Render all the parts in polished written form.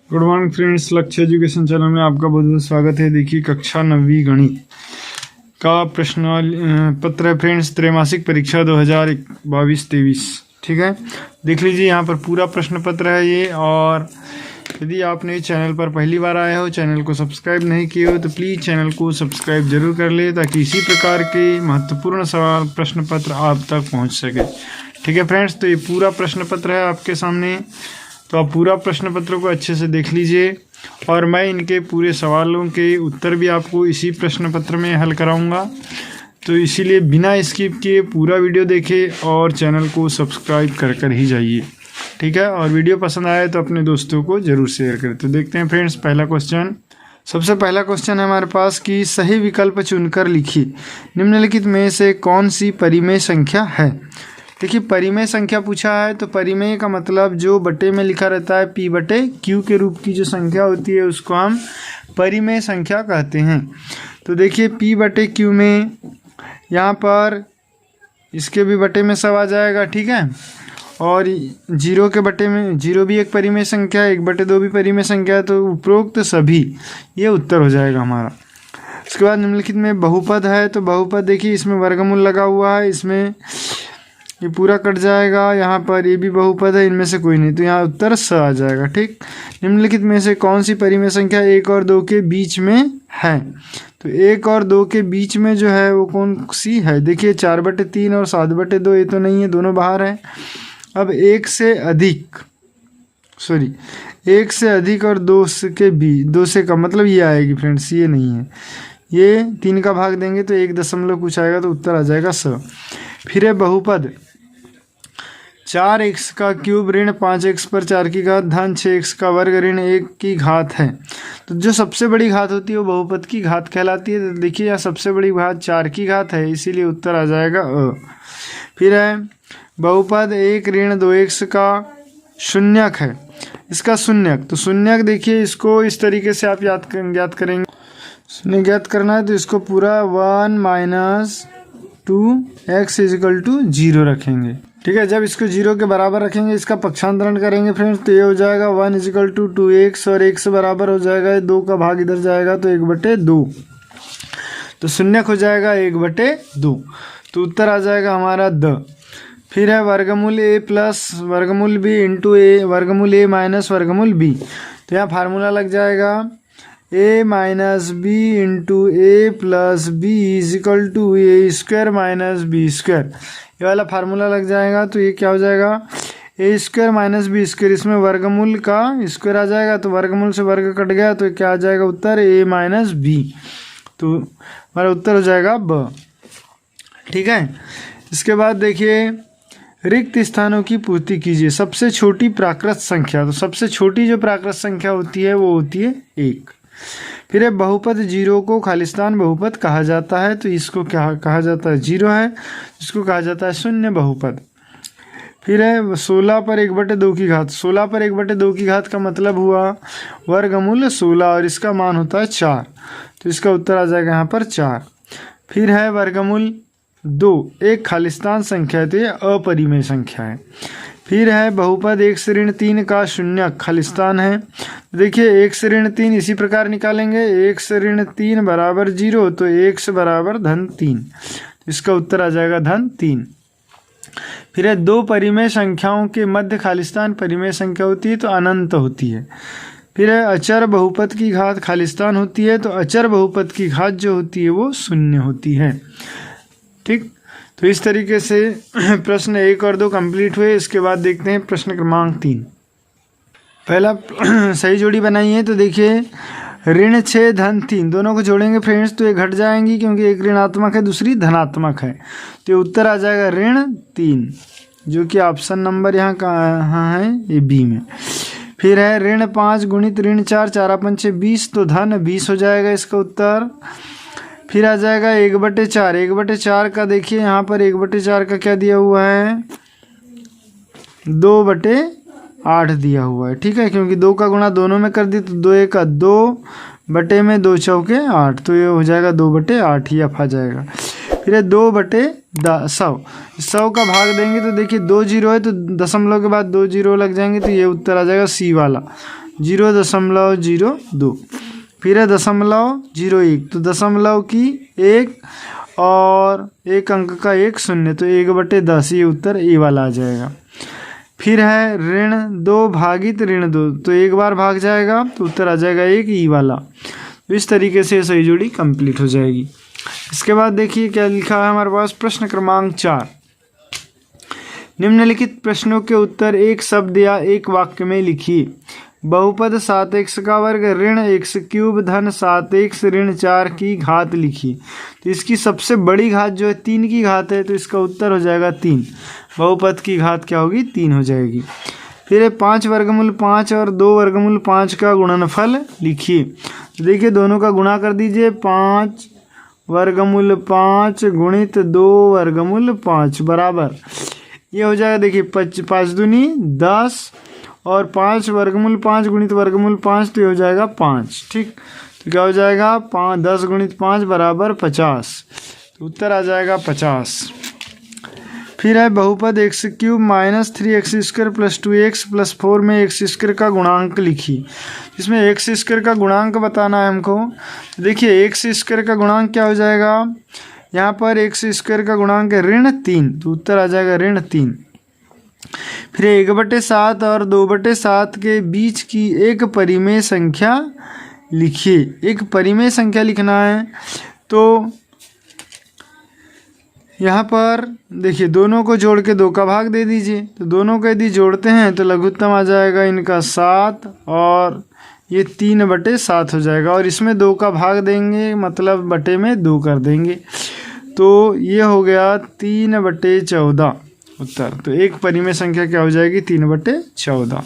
Good morning friends, लक्ष्य education channel में आपका बहुत बहुत स्वागत है। देखिए कक्षा 9वीं गणित का प्रश्न पत्र है फ्रेंड्स, त्रैमासिक परीक्षा 2022-23। ठीक है, देख लीजिए यहाँ पर पूरा प्रश्न पत्र है ये। और यदि आपने चैनल पर पहली बार आए हो, चैनल को सब्सक्राइब नहीं किए हो, तो प्लीज़ चैनल को सब्सक्राइब जरूर कर ले, ताकि इसी प्रकार के महत्वपूर्ण सवाल प्रश्न पत्र आप तक पहुँच सके। ठीक है फ्रेंड्स, तो ये पूरा प्रश्न पत्र है आपके सामने, तो आप पूरा प्रश्न पत्र को अच्छे से देख लीजिए। और मैं इनके पूरे सवालों के उत्तर भी आपको इसी प्रश्न पत्र में हल कराऊंगा, तो इसीलिए बिना स्किप किए पूरा वीडियो देखें और चैनल को सब्सक्राइब कर ही जाइए। ठीक है, और वीडियो पसंद आए तो अपने दोस्तों को ज़रूर शेयर करें। तो देखते हैं फ्रेंड्स, पहला क्वेश्चन। सबसे पहला क्वेश्चन है हमारे पास कि सही विकल्प चुनकर लिखिए, निम्नलिखित में से कौन सी परिमेय संख्या है। देखिए परिमेय संख्या पूछा है, तो परिमेय का मतलब जो बटे में लिखा रहता है P बटे Q के रूप की जो संख्या होती है उसको हम परिमेय संख्या कहते हैं। तो देखिए P बटे Q में यहाँ पर इसके भी बटे में सब आ जाएगा। ठीक है, और 0 के बटे में 0 भी एक परिमेय संख्या है, 1/2 भी परिमेय संख्या है, तो उपरोक्त सभी ये उत्तर हो जाएगा हमारा। उसके बाद निम्नलिखित में बहुपद है, तो बहुपद देखिए इसमें वर्गमूल लगा हुआ है, इसमें ये पूरा कट जाएगा। यहाँ पर ये भी बहुपद है, इनमें से कोई नहीं, तो यहाँ उत्तर स आ जाएगा। ठीक, निम्नलिखित में से कौन सी परिमेय संख्या 1 और 2 के बीच में है। तो 1 और 2 के बीच में जो है वो कौन सी है। देखिए 4/3 और 7/2 ये तो नहीं है, दोनों बाहर हैं। अब 1 से अधिक और 2 के बीच, 2 से कम मतलब ये आएगी फ्रेंड्स, ये नहीं है। ये 3 का भाग देंगे तो 1 दशमलव कुछ आएगा, तो उत्तर आ जाएगा स। फिर है बहुपद 4x का क्यूब ऋण 5x पर 4 की घात धन 6x का वर्ग ऋण 1 की घात है। तो जो सबसे बड़ी घात होती है वो बहुपद की घात कहलाती है। तो देखिए यहाँ सबसे बड़ी घात 4 की घात है, इसीलिए उत्तर आ जाएगा अ। फिर है बहुपद 1 ऋण 2x का शून्यक है, इसका शून्यक। तो शून्यक देखिए इसको इस तरीके से आप ज्ञात करेंगे। शून्य ज्ञात करना है तो इसको पूरा 1 - 2x = 0 रखेंगे। ठीक है, जब इसको 0 के बराबर रखेंगे, इसका पक्षांतरण करेंगे फ्रेंड्स, तो ये हो जाएगा 1 = 2x और 1 से बराबर हो जाएगा 2 का भाग इधर जाएगा तो 1/2, तो शून्यक हो जाएगा 1/2, तो उत्तर आ जाएगा हमारा द। फिर है वर्गमूल a प्लस वर्गमूल b इंटू a वर्गमूल a माइनस वर्गमूल b। तो यहाँ फार्मूला लग जाएगा a minus B into A plus B = a² minus b²। ये वाला फार्मूला लग जाएगा, तो ये क्या हो जाएगा a² माइनस b², इसमें वर्गमूल का स्क्वायर आ जाएगा, तो वर्गमूल से वर्ग कट गया, तो क्या आ जाएगा उत्तर a माइनस b, तो हमारा उत्तर हो जाएगा ब। ठीक है, इसके बाद देखिए रिक्त स्थानों की पूर्ति कीजिए, सबसे छोटी प्राकृत संख्या। तो सबसे छोटी जो प्राकृत संख्या होती है वो होती है 1। फिर है बहुपद 0 को खालिस्तान बहुपद कहा जाता है, तो इसको क्या कहा जाता है, 0 है, इसको कहा जाता है शून्य बहुपद। फिर है 16 पर 1/2 की घात। 16 पर 1/2 की घात का मतलब हुआ वर्गमूल 16 और इसका मान होता है 4, तो इसका उत्तर आ जाएगा यहाँ पर 4। फिर है वर्गमूल 2 एक खालिस्तान संख्या है, तो ये अपरिमेय संख्या है। फिर है बहुपद 1 से ऋण 3 का शून्यक खालिस्तान है। देखिए 1 से ऋण 3 इसी प्रकार निकालेंगे, 1 से ऋण 3 बराबर 0, तो 1 से बराबर -3, इसका उत्तर आ जाएगा -3। फिर है 2 परिमेय संख्याओं के मध्य खालिस्तान परिमेय संख्या होती है, तो अनंत होती है। फिर है अचर बहुपद की घात खालिस्तान होती है, तो अचर बहुपद की घात जो होती है वो 0 होती है। ठीक, तो इस तरीके से प्रश्न 1 और 2 कंप्लीट हुए। इसके बाद देखते हैं प्रश्न क्रमांक 3। पहला सही जोड़ी बनाई है, तो देखिए ऋण 6 धन 3 दोनों को जोड़ेंगे फ्रेंड्स, तो ये घट जाएंगी क्योंकि एक ऋणात्मक है दूसरी धनात्मक है, तो ये उत्तर आ जाएगा ऋण 3, जो कि ऑप्शन नंबर यहाँ कहाँ है, ये बी में। फिर है ऋण 5 गुणित ऋण 4 4 5 20, तो धन 20 हो जाएगा इसका उत्तर। फिर आ जाएगा 1/4 1/4 का देखिए यहाँ पर 1/4 का क्या दिया हुआ है, 2/8 दिया हुआ है। ठीक है, क्योंकि 2 का गुणा दोनों में कर दी, तो 2 1 2 बटे में 2 चौके 8, तो ये हो जाएगा 2/8 ही आ जाएगा। फिर है 2/100 का भाग देंगे, तो देखिए 2 0 है, तो दशमलव के बाद 2 0 लग जाएंगे, तो ये उत्तर आ जाएगा सी वाला। 0.02, फिर है 0.01, तो दशमलव की 1 और एक अंक का 1 शून्य, तो 1/10, ये उत्तर ए वाला आ जाएगा। फिर है -2 भागित -2, तो एक बार भाग जाएगा तो उत्तर आ जाएगा 1, ई वाला। तो इस तरीके से सही जोड़ी कंप्लीट हो जाएगी। इसके बाद देखिए क्या लिखा है हमारे पास, प्रश्न क्रमांक 4, निम्नलिखित प्रश्नों के उत्तर एक शब्द या एक वाक्य में लिखिए। बहुपद 7x का वर्ग ऋण x³ धन 7x ऋण 4 की घात लिखिए। तो इसकी सबसे बड़ी घात जो है 3 की घात है, तो इसका उत्तर हो जाएगा 3। बहुपद की घात क्या होगी, 3 हो जाएगी। फिर है 5 वर्गमूल 5 और 2 वर्गमूल 5 का गुणनफल लिखिए। तो देखिए दोनों का गुणा कर दीजिए, 5 वर्गमूल 5 गुणित 2 वर्गमूल 5 बराबर, ये हो जाएगा देखिए 5 दूनी 10 और 5 वर्गमूल 5 गुणित वर्गमूल 5, तो ये हो जाएगा 5। ठीक, तो क्या हो जाएगा 10 गुणित 5 बराबर 50, तो उत्तर आ जाएगा 50। फिर है बहुपद x³ minus 3x² plus 2x plus 4 में x² का गुणांक लिखिए। इसमें x² का गुणांक बताना है हमको। तो देखिए x² का गुणांक क्या हो जाएगा, यहाँ पर x² का गुणांक है -3, तो उत्तर आ जाएगा -3। फिर 1/7 और 2/7 के बीच की एक परिमेय संख्या लिखिए। एक परिमेय संख्या लिखना है, तो यहाँ पर देखिए दोनों को जोड़ के 2 का भाग दे दीजिए। तो दोनों को यदि जोड़ते हैं तो लघुत्तम आ जाएगा इनका 7 और ये 3/7 हो जाएगा, और इसमें 2 का भाग देंगे मतलब बटे में 2 कर देंगे, तो ये हो गया 3/14 उत्तर। तो एक परिमेय संख्या क्या हो जाएगी, 3/14।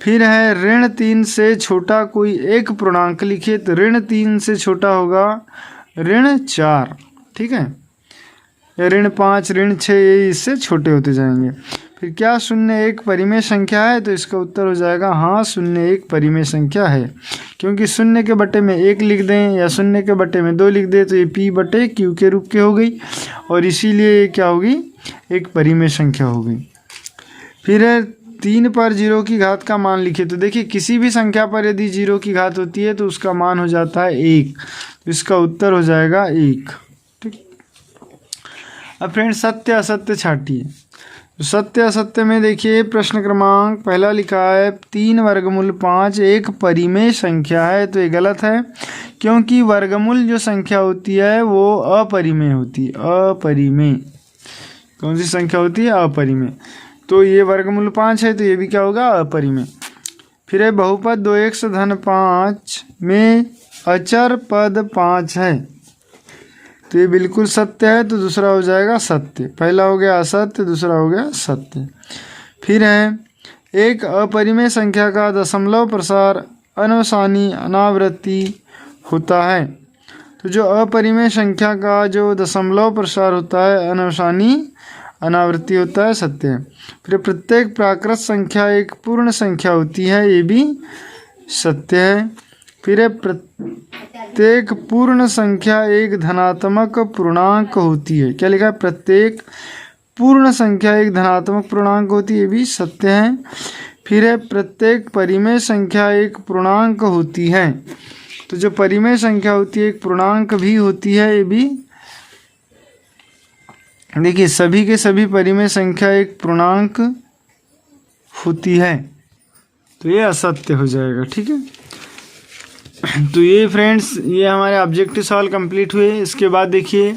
फिर है ऋण 3 से छोटा कोई एक पूर्णांक लिखिए। तो ऋण 3 से छोटा होगा ऋण 4, ठीक है, या ऋण 5 ऋण 6, ये इससे छोटे होते जाएंगे। फिर क्या 0 एक परिमेय संख्या है, तो इसका उत्तर हो जाएगा हाँ 0 एक परिमेय संख्या है, क्योंकि 0 के बटे में 1 लिख दें या 0 के बटे में 2 लिख दें तो ये p/q के रूप की हो गई, और इसीलिए ये क्या होगी, एक परिमेय संख्या हो गई। फिर है 3 पर 0 की घात का मान लिखिए। तो देखिए किसी भी संख्या पर यदि 0 की घात होती है तो उसका मान हो जाता है 1, तो इसका उत्तर हो जाएगा 1। ठीक, अब फ्रेंड्स सत्य असत्य छाटिए। तो सत्य असत्य में देखिए प्रश्न क्रमांक पहला लिखा है 3 वर्गमूल 5 एक परिमेय संख्या है, तो ये गलत है, क्योंकि वर्गमूल जो संख्या होती है वो अपरिमेय होती है। अपरिमेय कौन सी संख्या होती है, अपरिमेय, तो ये वर्गमूल 5 है, तो ये भी क्या होगा, अपरिमेय। फिर है बहुपद 2x धन 5 में अचर पद 5 है, तो ये बिल्कुल सत्य है, तो दूसरा हो जाएगा सत्य। पहला हो गया असत्य, दूसरा हो गया सत्य। फिर है एक अपरिमेय संख्या का दशमलव प्रसार अनवसानी अनावृत्ति होता है। तो जो अपरिमेय संख्या का जो दशमलव प्रसार होता है अनवसानी अनावृत्ति होता है, सत्य है। फिर प्रत्येक प्राकृत संख्या एक पूर्ण संख्या होती है, ये भी सत्य है। फिर है प्रत्येक पूर्ण संख्या एक धनात्मक पूर्णांक होती है। क्या लिखा है, प्रत्येक पूर्ण संख्या एक धनात्मक पूर्णांक होती है, ये भी सत्य है। फिर है प्रत्येक परिमेय संख्या एक पूर्णांक होती है। तो जो परिमेय संख्या होती है एक पूर्णांक भी होती है, ये भी देखिए सभी के सभी परिमेय संख्या एक पूर्णांक होती है, तो ये असत्य हो जाएगा। ठीक है, तो ये फ्रेंड्स ये हमारे ऑब्जेक्टिव सवाल कंप्लीट हुए। इसके बाद देखिए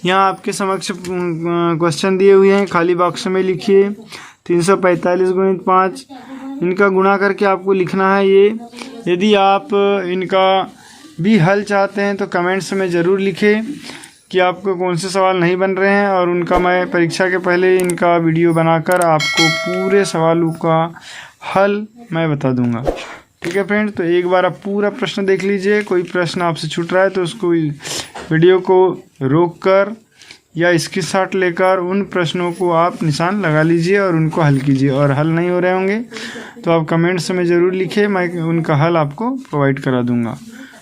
यहाँ आपके समक्ष क्वेश्चन दिए हुए हैं, खाली बॉक्स में लिखिए 345 गुणित 5, इनका गुणा करके आपको लिखना है ये। यदि आप इनका भी हल चाहते हैं तो कमेंट्स में ज़रूर लिखें कि आपको कौन से सवाल नहीं बन रहे हैं, और उनका मैं परीक्षा के पहले इनका वीडियो बनाकर आपको पूरे सवालों का हल मैं बता दूंगा। ठीक है फ्रेंड्स, तो एक बार आप पूरा प्रश्न देख लीजिए। कोई प्रश्न आपसे छूट रहा है तो उसको वीडियो को रोककर या स्क्रीनशॉट लेकर उन प्रश्नों को आप निशान लगा लीजिए और उनको हल कीजिए, और हल नहीं हो रहे होंगे तो आप कमेंट्स में ज़रूर लिखें, मैं उनका हल आपको प्रोवाइड करा दूंगा।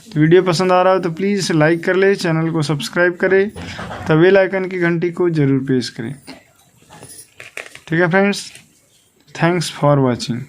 तो वीडियो पसंद आ रहा हो तो प्लीज़ इसे लाइक कर ले, चैनल को सब्सक्राइब करें, तब बेल आइकन की घंटी को ज़रूर प्रेस करें। ठीक है फ्रेंड्स, थैंक्स फॉर वॉचिंग।